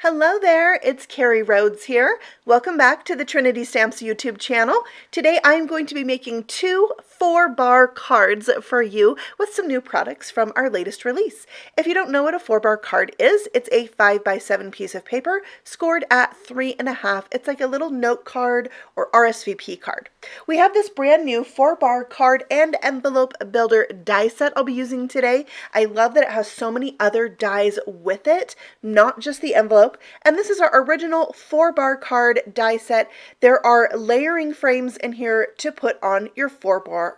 Hello there, it's Carrie Rhodes here. Welcome back to the Trinity Stamps YouTube channel. Today I'm going to be making two 4-bar cards for you with some new products from our latest release. If you don't know what a 4-bar card is, it's a 5x7 piece of paper scored at 3.5. It's like a little note card or RSVP card. We have this brand new 4-bar card and envelope builder die set I'll be using today. I love that it has so many other dies with it, not just the envelope. And this is our original 4-bar card die set. There are layering frames in here to put on your 4-bar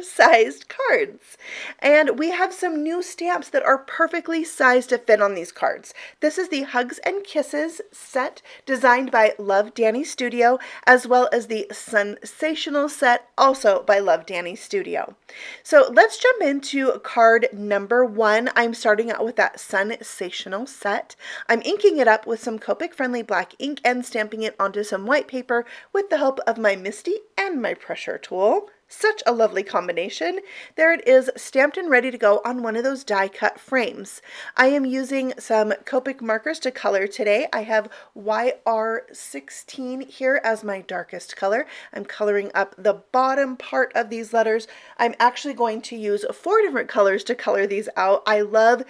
sized cards. And we have some new stamps that are perfectly sized to fit on these cards. This is the Hugs and Kisses set designed by Love Dani Studio, as well as the Sunsational set also by Love Dani Studio. So let's jump into card number 1. I'm starting out with that Sunsational set. I'm inking it up with some Copic friendly black ink and stamping it onto some white paper with the help of my Misty and my pressure tool. Such a lovely combination. There it is, stamped and ready to go on one of those die cut frames. I am using some Copic markers to color today. I have YR16 here as my darkest color. I'm coloring up the bottom part of these letters. I'm actually going to use 4 different colors to color these out. I love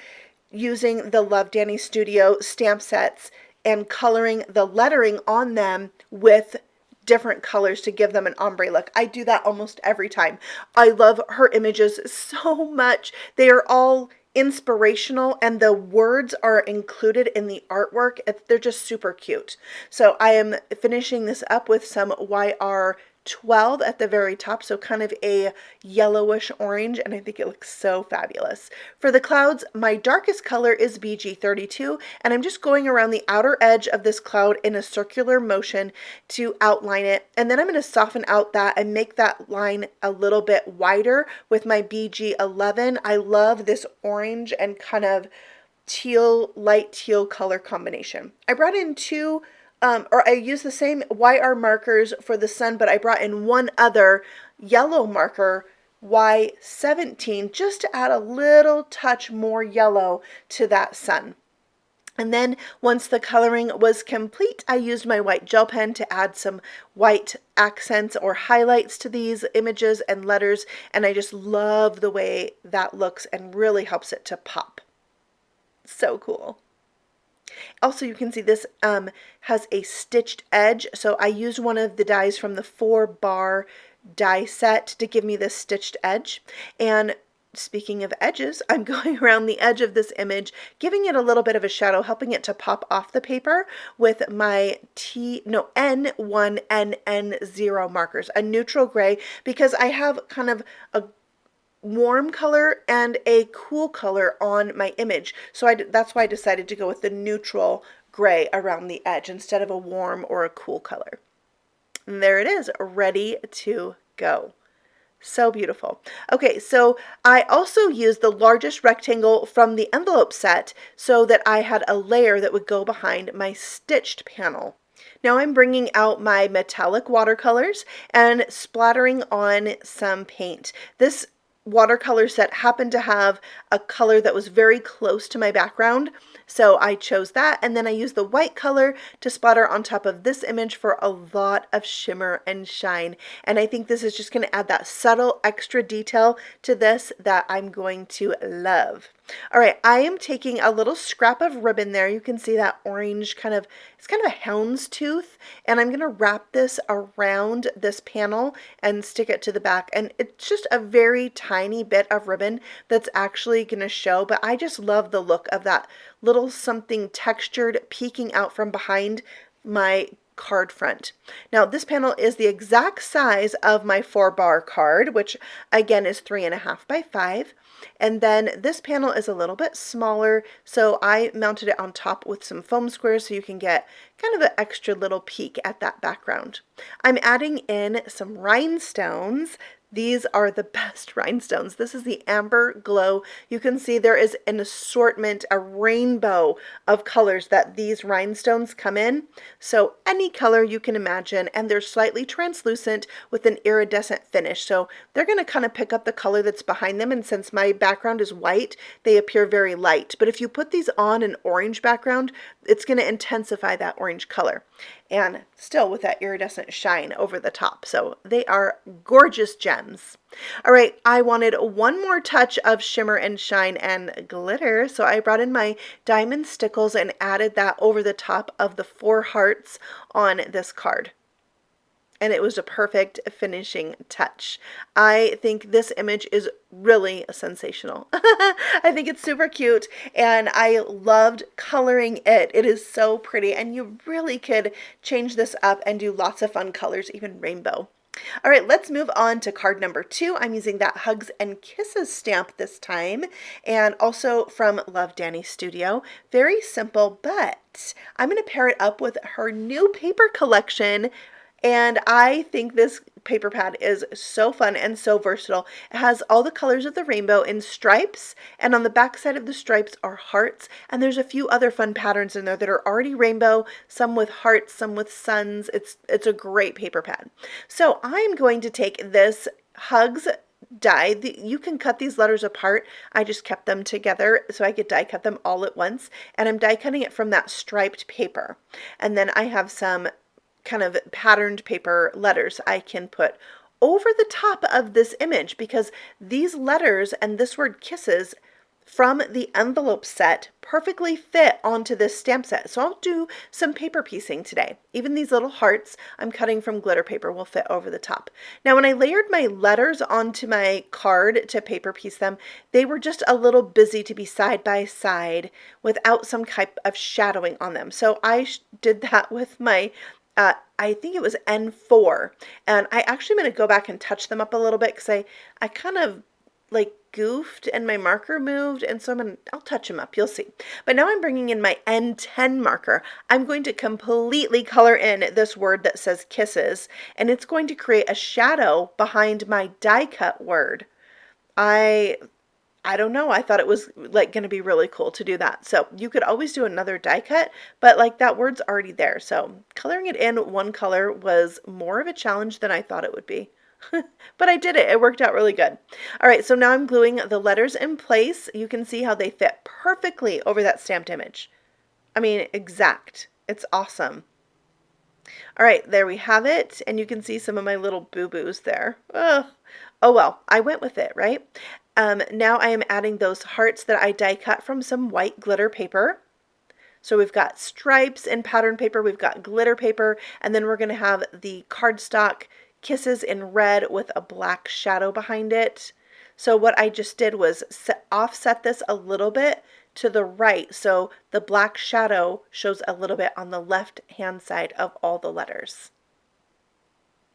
using the Love Dani Studio stamp sets and coloring the lettering on them with different colors to give them an ombre look. I do that almost every time. I love her images so much. They are all inspirational and the words are included in the artwork. They're just super cute. So I am finishing this up with some YR12 at the very top, so kind of a yellowish orange, and I think it looks so fabulous. For the clouds, my darkest color is BG32, and I'm just going around the outer edge of this cloud in a circular motion to outline it, and then I'm going to soften out that and make that line a little bit wider with my BG11. I love this orange and kind of teal, light teal color combination. I brought in I used the same YR markers for the sun, but I brought in one other yellow marker, Y17, just to add a little touch more yellow to that sun. And then once the coloring was complete, I used my white gel pen to add some white accents or highlights to these images and letters, and I just love the way that looks and really helps it to pop. So cool. Also, you can see this has a stitched edge, so I used one of the dies from the 4-bar die set to give me this stitched edge. And speaking of edges, I'm going around the edge of this image, giving it a little bit of a shadow, helping it to pop off the paper with my N1 and N0 markers, a neutral gray, because I have kind of a warm color and a cool color on my image. So that's why I decided to go with the neutral gray around the edge instead of a warm or a cool color. And there it is, ready to go. So beautiful. Okay, so I also used the largest rectangle from the envelope set so that I had a layer that would go behind my stitched panel. Now I'm bringing out my metallic watercolors and splattering on some paint. This watercolor set happened to have a color that was very close to my background, so I chose that, and then I used the white color to splatter on top of this image for a lot of shimmer and shine, and I think this is just going to add that subtle extra detail to this that I'm going to love. Alright, I am taking a little scrap of ribbon there. You can see that orange it's kind of a houndstooth, and I'm going to wrap this around this panel and stick it to the back, and it's just a very tiny bit of ribbon that's actually going to show, but I just love the look of that little something textured peeking out from behind my card front. Now this panel is the exact size of my 4-bar card, which again is 3.5 by 5. And then this panel is a little bit smaller, so I mounted it on top with some foam squares so you can get kind of an extra little peek at that background. I'm adding in some rhinestones These are the best rhinestones. This is the Amber Glow. You can see there is an assortment, a rainbow of colors that these rhinestones come in. So any color you can imagine, and they're slightly translucent with an iridescent finish. So they're going to kind of pick up the color that's behind them, and since my background is white, they appear very light. But if you put these on an orange background, it's going to intensify that orange color, and still with that iridescent shine over the top. So they are gorgeous gems. All right, I wanted one more touch of shimmer and shine and glitter, so I brought in my diamond stickles and added that over the top of the 4 hearts on this card. And it was a perfect finishing touch. I think this image is really sensational. I think it's super cute, and I loved coloring it. It is so pretty, and you really could change this up and do lots of fun colors, even rainbow. All right, let's move on to card number 2. I'm using that Hugs and Kisses stamp this time, and also from Love Dani Studio. Very simple, but I'm going to pair it up with her new paper collection. And I think this paper pad is so fun and so versatile. It has all the colors of the rainbow in stripes, and on the back side of the stripes are hearts, and there's a few other fun patterns in there that are already rainbow, some with hearts, some with suns. It's a great paper pad. So I'm going to take this Hugs die. You can cut these letters apart. I just kept them together so I could die cut them all at once, and I'm die cutting it from that striped paper. And then I have some kind of patterned paper letters I can put over the top of this image, because these letters and this word kisses from the envelope set perfectly fit onto this stamp set. So I'll do some paper piecing today. Even these little hearts I'm cutting from glitter paper will fit over the top. Now when I layered my letters onto my card to paper piece them, they were just a little busy to be side by side without some type of shadowing on them. So I did that with my I think it was N4, and I actually am going to go back and touch them up a little bit because I kind of like goofed and my marker moved, and so I'll touch them up, you'll see. But now I'm bringing in my N10 marker. I'm going to completely color in this word that says kisses, and it's going to create a shadow behind my die cut word. I don't know. I thought it was like going to be really cool to do that. So you could always do another die cut, but like that word's already there. So coloring it in one color was more of a challenge than I thought it would be. But I did it. It worked out really good. All right, so now I'm gluing the letters in place. You can see how they fit perfectly over that stamped image. I mean, exact. It's awesome. All right, there we have it. And you can see some of my little boo-boos there. Ugh. Oh well, I went with it, right? Now I am adding those hearts that I die cut from some white glitter paper. So we've got stripes and pattern paper, we've got glitter paper, and then we're going to have the cardstock kisses in red with a black shadow behind it. So what I just did was offset this a little bit to the right, so the black shadow shows a little bit on the left hand side of all the letters.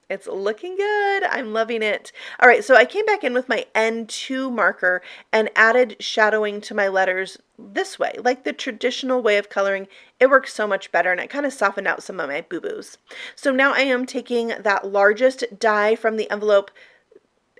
It's looking good. I'm loving it. All right, so I came back in with my N2 marker and added shadowing to my letters this way, like the traditional way of coloring. It works so much better, and it kind of softened out some of my boo-boos. So now I am taking that largest die from the envelope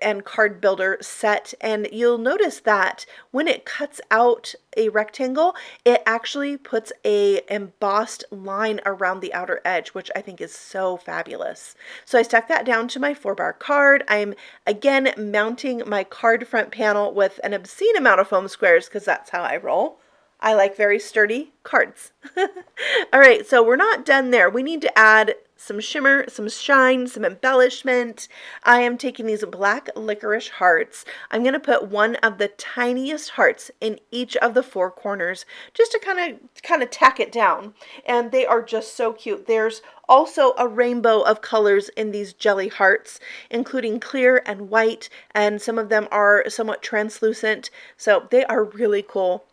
and card builder set, and you'll notice that when it cuts out a rectangle, it actually puts a embossed line around the outer edge, which I think is so fabulous. So I stuck that down to my 4-bar card. I'm again mounting my card front panel with an obscene amount of foam squares because that's how I roll. I like very sturdy cards. All right, so we're not done there. We need to add some shimmer, some shine, some embellishment. I am taking these black licorice hearts. I'm going to put one of the tiniest hearts in each of the 4 corners just to kind of tack it down. And they are just so cute. There's also a rainbow of colors in these jelly hearts, including clear and white, and some of them are somewhat translucent. So they are really cool.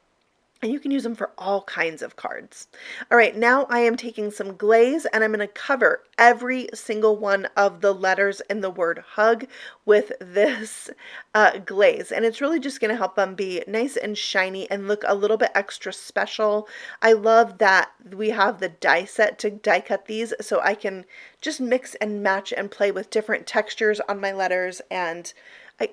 And you can use them for all kinds of cards. All right, now I am taking some glaze and I'm going to cover every single one of the letters in the word hug with this glaze. And it's really just going to help them be nice and shiny and look a little bit extra special. I love that we have the die set to die cut these, so I can just mix and match and play with different textures on my letters. And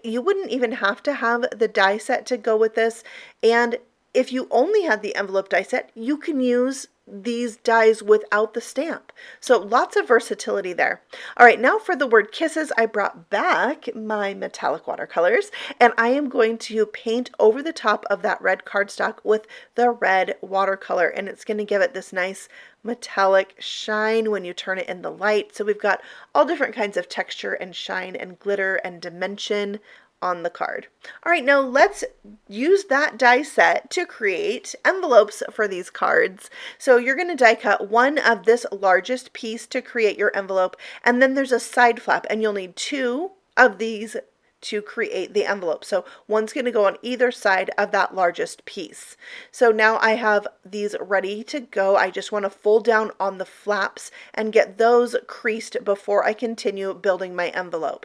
you wouldn't even have to have the die set to go with this. And if you only had the envelope die set, you can use these dies without the stamp. So lots of versatility there. All right, now for the word kisses, I brought back my metallic watercolors, and I am going to paint over the top of that red cardstock with the red watercolor, and it's going to give it this nice metallic shine when you turn it in the light. So we've got all different kinds of texture and shine and glitter and dimension on the card. All right, now let's use that die set to create envelopes for these cards. So you're going to die cut one of this largest piece to create your envelope, and then there's a side flap, and you'll need two of these to create the envelope. So one's going to go on either side of that largest piece. So now I have these ready to go. I just want to fold down on the flaps and get those creased before I continue building my envelope.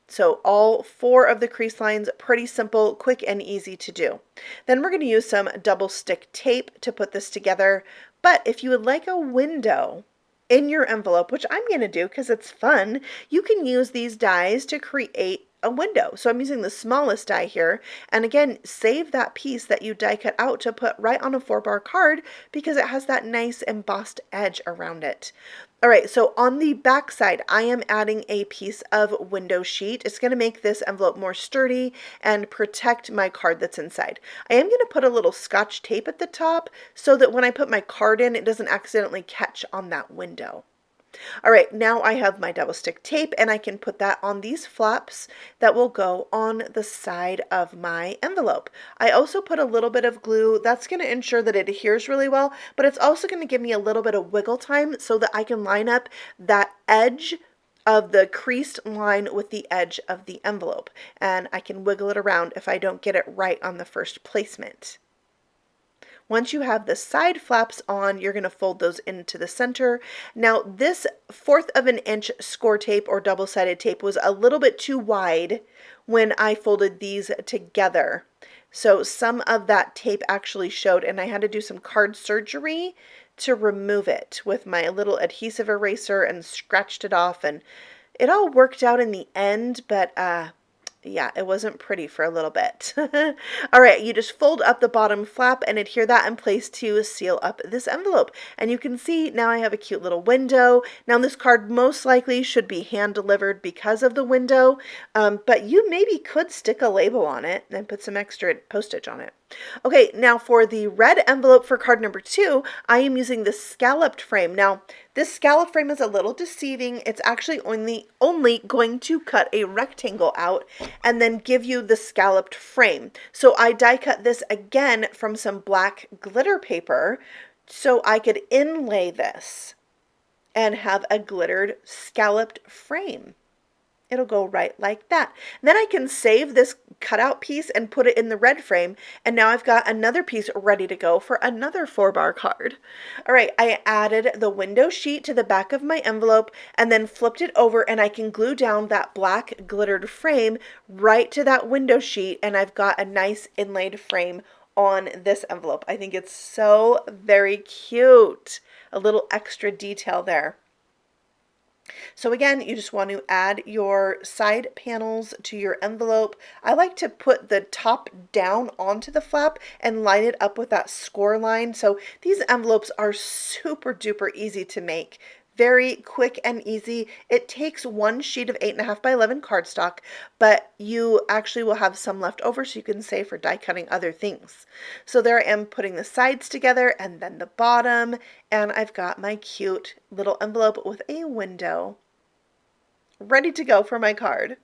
So all four of the crease lines, pretty simple, quick and easy to do. Then we're going to use some double stick tape to put this together. But if you would like a window in your envelope, which I'm going to do because it's fun, you can use these dies to create a window. So I'm using the smallest die here, and again, save that piece that you die cut out to put right on a 4-bar card because it has that nice embossed edge around it. All right, so on the back side, I am adding a piece of window sheet. It's going to make this envelope more sturdy and protect my card that's inside. I am going to put a little Scotch tape at the top so that when I put my card in, it doesn't accidentally catch on that window. All right, now I have my double stick tape, and I can put that on these flaps that will go on the side of my envelope. I also put a little bit of glue. That's going to ensure that it adheres really well, but it's also going to give me a little bit of wiggle time so that I can line up that edge of the creased line with the edge of the envelope, and I can wiggle it around if I don't get it right on the first placement. Once you have the side flaps on, you're going to fold those into the center. Now, this 1/4 of an inch score tape or double-sided tape was a little bit too wide when I folded these together. So some of that tape actually showed, and I had to do some card surgery to remove it with my little adhesive eraser and scratched it off, and it all worked out in the end, but yeah, it wasn't pretty for a little bit. All right, you just fold up the bottom flap and adhere that in place to seal up this envelope. And you can see now I have a cute little window. Now this card most likely should be hand delivered because of the window, but you maybe could stick a label on it and put some extra postage on it. Okay, now for the red envelope for card number 2, I am using the scalloped frame. Now, this scallop frame is a little deceiving. It's actually only going to cut a rectangle out and then give you the scalloped frame. So I die cut this again from some black glitter paper so I could inlay this and have a glittered scalloped frame. It'll go right like that. Then I can save this cutout piece and put it in the red frame, and now I've got another piece ready to go for another 4-bar card. All right, I added the window sheet to the back of my envelope and then flipped it over, and I can glue down that black glittered frame right to that window sheet, and I've got a nice inlaid frame on this envelope. I think it's so very cute. A little extra detail there. So again, you just want to add your side panels to your envelope. I like to put the top down onto the flap and line it up with that score line. So these envelopes are super duper easy to make. Very quick and easy. It takes one sheet of 8.5 by 11 cardstock, but you actually will have some left over so you can save for die cutting other things. So there I am putting the sides together and then the bottom, and I've got my cute little envelope with a window ready to go for my card.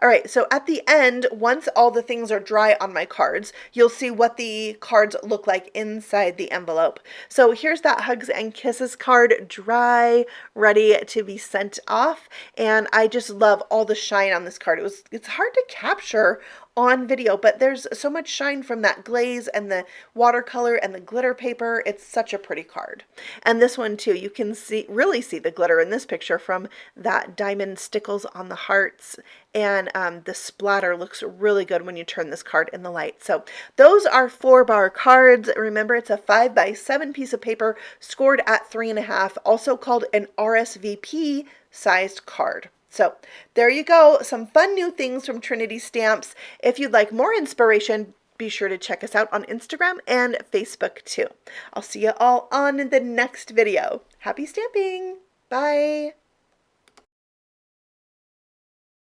All right, so at the end, once all the things are dry on my cards, you'll see what the cards look like inside the envelope. So here's that Hugs and Kisses card, dry, ready to be sent off. And I just love all the shine on this card. It's hard to capture on video, but there's so much shine from that glaze and the watercolor and the glitter paper. It's such a pretty card. And this one too, you can really see the glitter in this picture from that diamond stickles on the hearts, and the splatter looks really good when you turn this card in the light. So those are 4-bar cards. Remember, it's a 5x7 piece of paper scored at 3.5, also called an RSVP sized card. So there you go, some fun new things from Trinity Stamps. If you'd like more inspiration, be sure to check us out on Instagram and Facebook too. I'll see you all on the next video. Happy stamping! Bye!